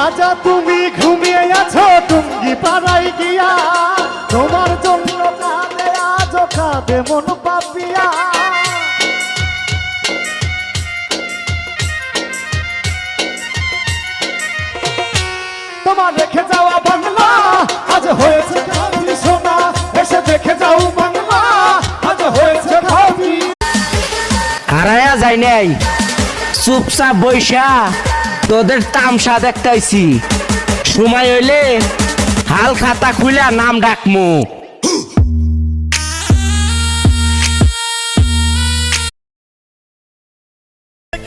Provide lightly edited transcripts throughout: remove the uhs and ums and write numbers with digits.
রাজা তুমি ঘুমিয়ে আছো টুঙ্গি পাড়ায় গিয়া, তোমার জন্য কাঁদে আজ কাঁদে মন পাপিয়া। তোমার রেখে যাওয়া বাংলা আজ হয়েছে খাঁটি সোনা, এসে দেখে যাও বাংলা আজ হয়েছে খাঁটি। হারায়া যাই নাই, চুপচাপ বৈশা তোদের তামসা দেখতাইছি। সময় হইলে হাল খাতা খুইলা নাম ডাকমু।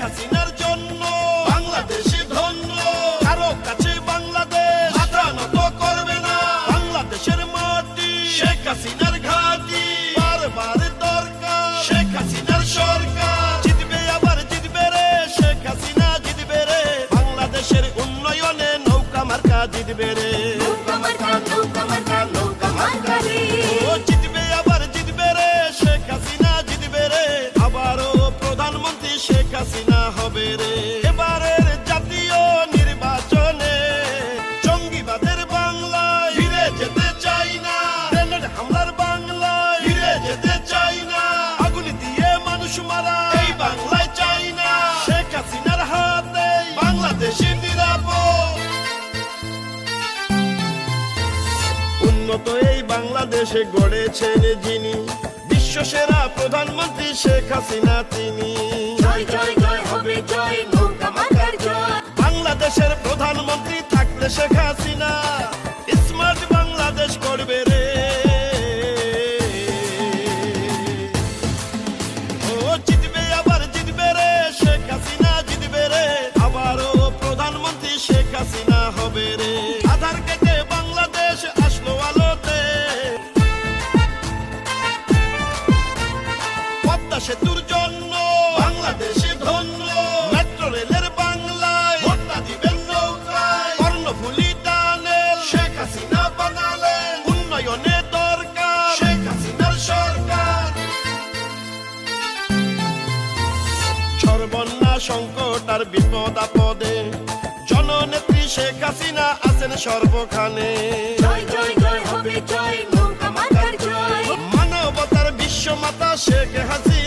হাসিনার জন্য বাংলাদেশে ধন্য, কারো কাছে বাংলাদেশ মাথা নত করবে না। বাংলাদেশের মাটি শেখ হাসিনার ঘাঁটি, বারবার দরকার শেখ হাসিনার সরকার। জিতবে আবার জিতবে রে শেখ হাসিনা জিতবে রে, বাংলাদেশের উন্নয়নে নৌকা মার্কা জিতবে রে। ও জিতবে আবার জিতবে রে শেখ হাসিনা জিতবে রে, আবারও প্রধানমন্ত্রী শেখ হাসিনা হবে রে। এবারের জাতীয় নির্বাচনে জঙ্গিবাদের বাংলায় ফিরে যেতে চাই না, গ্রেনেড হামলার বাংলায় ফিরে যেতে চাই না, আগুন দিয়ে মানুষ মারা এই বাংলায় চাই না। শেখ হাসিনার হাতে বাংলাদেশে নিরাপদ, উন্নত এই বাংলাদেশে গড়েছেন যিনি, বিশ্ব সেরা প্রধানমন্ত্রী শেখ হাসিনা তিনি। জয় জয় জয় হবে জয়, নৌকা মার্কার জয়। বাংলাদেশের প্রধানমন্ত্রী থাকলে শেখ হাসিনা স্মার্ট বাংলাদেশ করবে রে। ও জিতবে আবার জিতবে রে শেখ হাসিনা জিতবে রে, আবারও প্রধানমন্ত্রী শেখ হাসিনা হবে রে। আধার কেটে বাংলাদেশ আসলো আলোতে, পদ্মা সেতুর জন্য বাংলাদেশে ধন্য, মেট্রো রেলের বাংলায় ভোটটা দিবেন নৌকায়, কর্ণফুলী টানেল শেখ হাসিনা বানালেন, উন্নয়নে দরকার শেখ হাসিনার সরকার। সর্বন্যা সংকট আর বিপদ আপদে জননেত্রী শেখ হাসিনা আছেন সর্বখানে। জয় জয় জয় হবে জয়, নৌকা মার্কার জয়। মানবতার বিশ্বমাতা শেখ হাসিনা